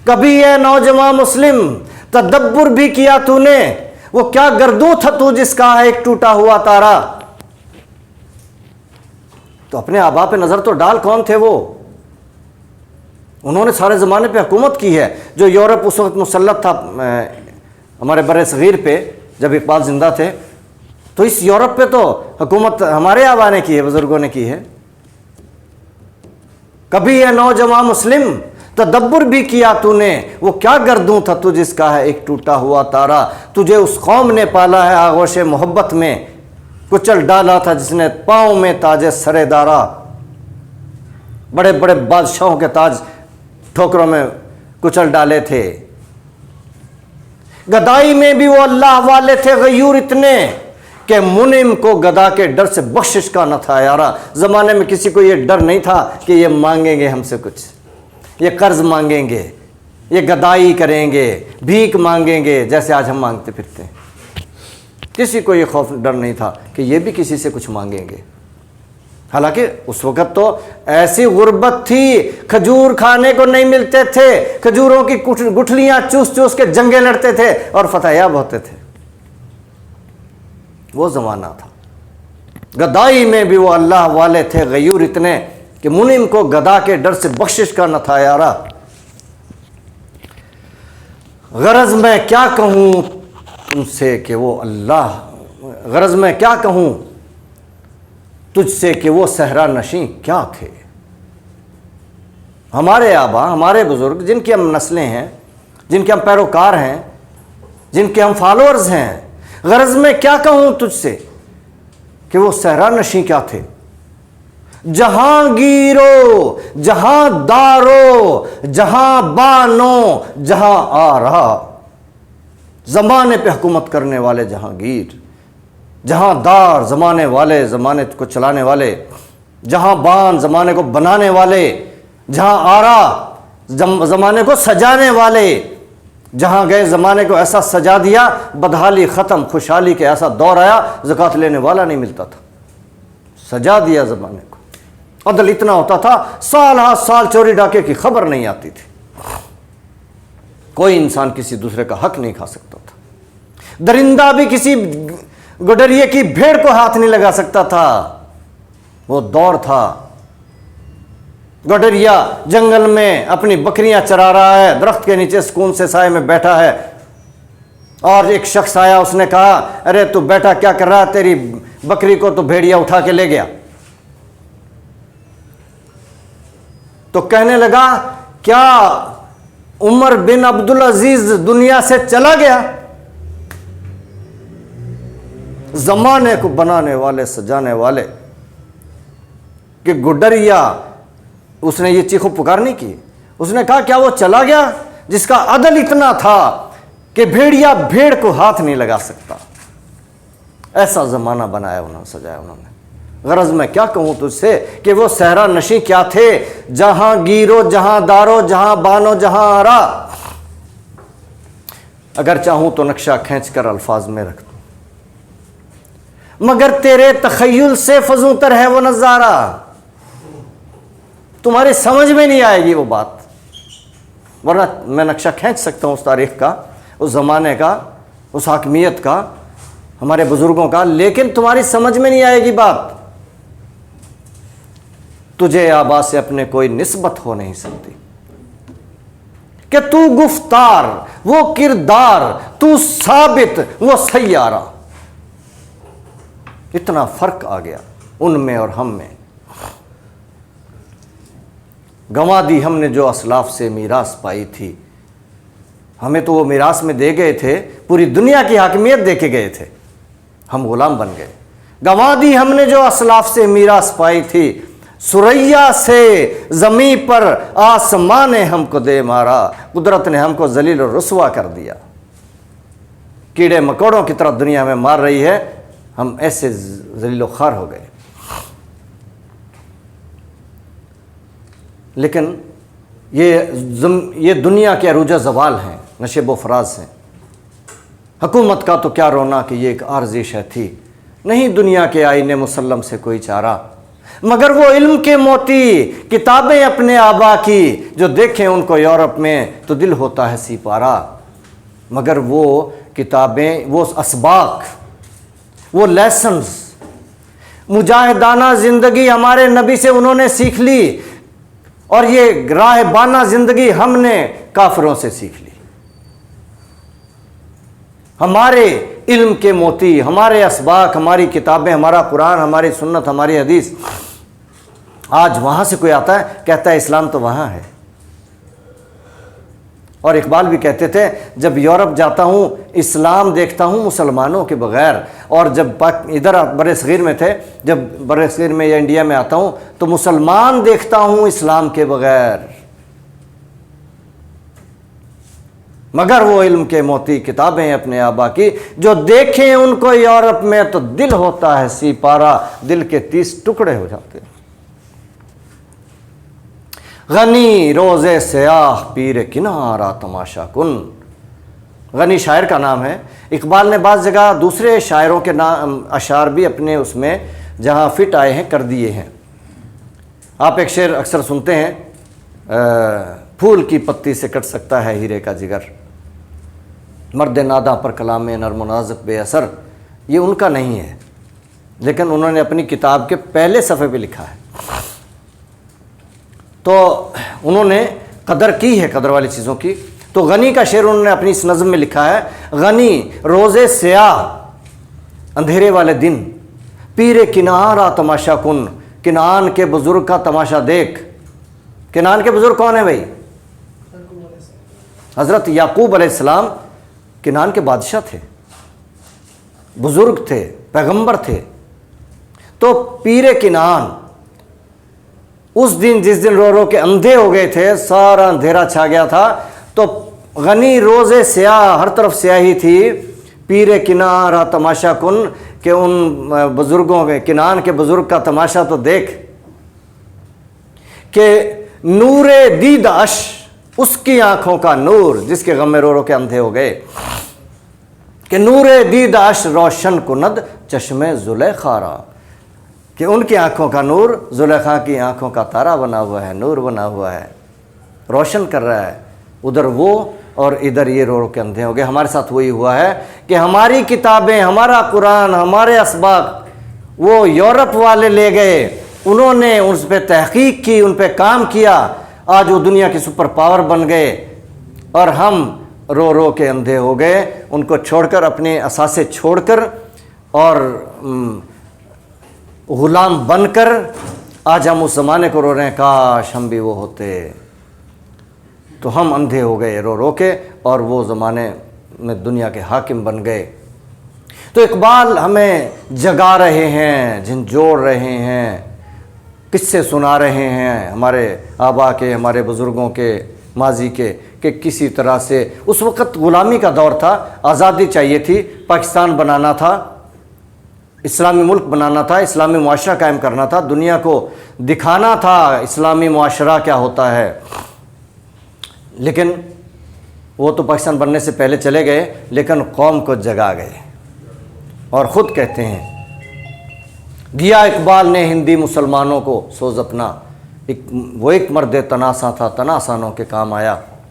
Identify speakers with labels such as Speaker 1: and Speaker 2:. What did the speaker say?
Speaker 1: کبھی اے نوجوان مسلم تدبر بھی کیا تو نے، وہ کیا گردوں تھا تو جس کا ہے ایک ٹوٹا ہوا تارا۔ تو اپنے آبا پہ نظر تو ڈال، کون تھے وہ؟ انہوں نے سارے زمانے پہ حکومت کی ہے۔ جو یورپ اس وقت مسلط تھا ہمارے بر صغیر پہ، جب اقبال زندہ تھے، تو اس یورپ پہ تو حکومت ہمارے آبا نے کی ہے، بزرگوں نے کی ہے۔ کبھی اے نوجوان مسلم تدبر بھی کیا تو نے، وہ کیا گردوں تھا تو جس کا ہے ایک ٹوٹا ہوا تارا۔ تجھے اس قوم نے پالا ہے آغوش محبت میں، کچل ڈالا تھا جس نے پاؤں میں تاج سر دارا۔ بڑے بڑے بادشاہوں کے تاج ٹھوکروں میں کچل ڈالے تھے۔ گدائی میں بھی وہ اللہ والے تھے غیور اتنے کہ منعم کو گدا کے ڈر سے بخشش کا نہ تھا یارا۔ زمانے میں کسی کو یہ ڈر نہیں تھا کہ یہ مانگیں گے ہم سے کچھ، یہ قرض مانگیں گے، یہ گدائی کریں گے، بھیک مانگیں گے جیسے آج ہم مانگتے پھرتے ہیں۔ کسی کو یہ خوف ڈر نہیں تھا کہ یہ بھی کسی سے کچھ مانگیں گے۔ حالانکہ اس وقت تو ایسی غربت تھی، کھجور کھانے کو نہیں ملتے تھے، کھجوروں کی گٹھلیاں چوس چوس کے جنگیں لڑتے تھے اور فتح یاب ہوتے تھے۔ وہ زمانہ تھا۔ گدائی میں بھی وہ اللہ والے تھے غیور اتنے کہ منعم کو گدا کے ڈر سے بخشش کا نہ تھا یارا۔ غرض میں کیا کہوں تم سے کہ وہ اللہ، غرض میں کیا کہوں تجھ سے کہ وہ صحرا نشیں کیا تھے۔ ہمارے آبا، ہمارے بزرگ، جن کی ہم نسلیں ہیں، جن کے ہم پیروکار ہیں، جن کے ہم فالوورز ہیں، غرض میں کیا کہوں تجھ سے کہ وہ صحرا نشیں کیا تھے۔ جہاں گیرو، جہاں دارو، جہاں بانو، جہاں آرا۔ زمانے پہ حکومت کرنے والے جہاں گیر، جہاں دار زمانے والے، زمانے کو چلانے والے، جہاں بان زمانے کو بنانے والے، جہاں آرا زمانے کو سجانے والے۔ جہاں گئے زمانے کو ایسا سجا دیا، بدحالی ختم، خوشحالی کے ایسا دور آیا زکوٰۃ لینے والا نہیں ملتا تھا۔ سجا دیا زمانے کو، عدل اتنا ہوتا تھا سال ہر سال چوری ڈاکے کی خبر نہیں آتی تھی، کوئی انسان کسی دوسرے کا حق نہیں کھا سکتا تھا، درندہ بھی کسی گڈریے کی بھیڑ کو ہاتھ نہیں لگا سکتا تھا۔ وہ دور تھا۔ گڈریا جنگل میں اپنی بکریاں چرا رہا ہے، درخت کے نیچے سکون سے سائے میں بیٹھا ہے، اور ایک شخص آیا، اس نے کہا ارے تو بیٹا کیا کر رہا ہے، تیری بکری کو تو بھیڑیا اٹھا کے لے گیا۔ تو کہنے لگا کیا عمر بن عبدالعزیز دنیا سے چلا گیا؟ زمانے کو بنانے والے، سجانے والے کہ گڈریا، اس نے یہ چیخو پکار نہیں کی، اس نے کہا کیا وہ چلا گیا جس کا عدل اتنا تھا کہ بھیڑیا بھیڑ کو ہاتھ نہیں لگا سکتا؟ ایسا زمانہ بنایا انہوں نے، سجایا انہوں نے۔ غرض میں کیا کہوں تجھ سے کہ وہ صحرا نشیں کیا تھے، جہاں گیرو، جہاں دارو، جہاں بانو، جہاں آرا۔ اگر چاہوں تو نقشہ کھینچ کر الفاظ میں رکھ دوں، مگر تیرے تخیل سے فزوں تر ہے وہ نظارہ۔ تمہاری سمجھ میں نہیں آئے گی وہ بات، ورنہ میں نقشہ کھینچ سکتا ہوں اس تاریخ کا، اس زمانے کا، اس حاکمیت کا، ہمارے بزرگوں کا، لیکن تمہاری سمجھ میں نہیں آئے گی بات۔ تجھے آبا سے اپنے کوئی نسبت ہو نہیں سکتی کہ تو گفتار وہ کردار، تو ثابت وہ سیارہ۔ اتنا فرق آ گیا ان میں اور ہم میں۔ گنوا دی ہم نے جو اسلاف سے میراث پائی تھی، ہمیں تو وہ میراث میں دے گئے تھے، پوری دنیا کی حاکمیت دے کے گئے تھے، ہم غلام بن گئے۔ گنوا دی ہم نے جو اسلاف سے میراث پائی تھی، سریا سے زمین پر آسمان نے ہم کو دے مارا، قدرت نے ہم کو ذلیل و رسوا کر دیا۔ کیڑے مکوڑوں کی طرح دنیا میں مار رہی ہے، ہم ایسے ذلیل و خوار ہو گئے۔ لیکن یہ دنیا کے عروج زوال ہیں، نشیب و فراز ہیں۔ حکومت کا تو کیا رونا کہ یہ ایک عارضی شے تھی، نہیں دنیا کے آئینے مسلم سے کوئی چارہ۔ مگر وہ علم کے موتی کتابیں اپنے آبا کی، جو دیکھیں ان کو یورپ میں تو دل ہوتا ہے سی پارا۔ مگر وہ کتابیں، وہ اسباق، وہ لیسنز، مجاہدانہ زندگی ہمارے نبی سے انہوں نے سیکھ لی، اور یہ راہبانہ زندگی ہم نے کافروں سے سیکھ لی۔ ہمارے علم کے موتی، ہمارے اسباق، ہماری کتابیں، ہمارا قرآن، ہماری سنت، ہماری حدیث، آج وہاں سے کوئی آتا ہے کہتا ہے اسلام تو وہاں ہے۔ اور اقبال بھی کہتے تھے جب یورپ جاتا ہوں اسلام دیکھتا ہوں مسلمانوں کے بغیر، اور جب ادھر بر صغیر میں تھے، جب بر صغیر میں یا انڈیا میں آتا ہوں تو مسلمان دیکھتا ہوں اسلام کے بغیر۔ مگر وہ علم کے موتی کتابیں اپنے آبا کی، جو دیکھیں ان کو یورپ میں تو دل ہوتا ہے سی پارا، دل کے 30 ٹکڑے ہو جاتے ہیں۔ غنی روزے سیاہ پیر کنارہ تماشا کن، غنی شاعر کا نام ہے۔ اقبال نے بعض جگہ دوسرے شاعروں کے نام اشعار بھی اپنے اس میں جہاں فٹ آئے ہیں کر دیے ہیں۔ آپ ایک شعر اکثر سنتے ہیں، پھول کی پتی سے کٹ سکتا ہے ہیرے کا جگر، مرد ناداں پر کلام نرم و نازک بے اثر۔ یہ ان کا نہیں ہے، لیکن انہوں نے اپنی کتاب کے پہلے صفحے پہ لکھا ہے۔ تو انہوں نے قدر کی ہے، قدر والی چیزوں کی۔ تو غنی کا شعر انہوں نے اپنی اس نظم میں لکھا ہے، غنی روزے سیاہ اندھیرے والے دن، پیر کنارہ تماشا کن، کنعان کے بزرگ کا تماشا دیکھ۔ کنعان کے بزرگ کون ہیں بھائی؟ حضرت یعقوب علیہ السلام کنعان کے بادشاہ تھے، بزرگ تھے، پیغمبر تھے۔ تو پیر کنعان اس دن جس دن رو رو کے اندھے ہو گئے تھے، سارا اندھیرا چھا گیا تھا، تو غنی روزے سیاہ، ہر طرف سیاہی تھی، پیر کنارہ تماشا کن، کہ ان بزرگوں کے، کنعان کے بزرگ کا تماشا تو دیکھ، کہ نور دیداش، اس کی آنکھوں کا نور، جس کے غم میں رو رو کے اندھے ہو گئے، کہ نور دیداش روشن کند چشم زلیخا را، کہ ان کی آنکھوں کا نور زلیخا کی آنکھوں کا تارا بنا ہوا ہے، نور بنا ہوا ہے، روشن کر رہا ہے۔ ادھر وہ اور ادھر یہ رو رو کے اندھے ہو گئے۔ ہمارے ساتھ وہی ہوا ہے کہ ہماری کتابیں، ہمارا قرآن، ہمارے اسباق وہ یورپ والے لے گئے، انہوں نے اس پہ تحقیق کی، ان پہ کام کیا، آج وہ دنیا کی سپر پاور بن گئے، اور ہم رو رو کے اندھے ہو گئے، ان کو چھوڑ کر، اپنے اثاثے چھوڑ کر، اور غلام بن کر آج ہم اس زمانے کو رو رہے ہیں، کاش ہم بھی وہ ہوتے۔ تو ہم اندھے ہو گئے رو رو کے، اور وہ زمانے میں دنیا کے حاکم بن گئے۔ تو اقبال ہمیں جگا رہے ہیں، جھنجھوڑ رہے ہیں، قصے سنا رہے ہیں ہمارے آبا کے، ہمارے بزرگوں کے، ماضی کے، کہ کسی طرح سے اس وقت غلامی کا دور تھا، آزادی چاہیے تھی، پاکستان بنانا تھا، اسلامی ملک بنانا تھا، اسلامی معاشرہ قائم کرنا تھا، دنیا کو دکھانا تھا اسلامی معاشرہ کیا ہوتا ہے۔ لیکن وہ تو پاکستان بننے سے پہلے چلے گئے، لیکن قوم کو جگا گئے، اور خود کہتے ہیں، دیا اقبال نے ہندی مسلمانوں کو سوز اپنا، وہ ایک مرد تناسا تھا، تناسانوں کے کام آیا۔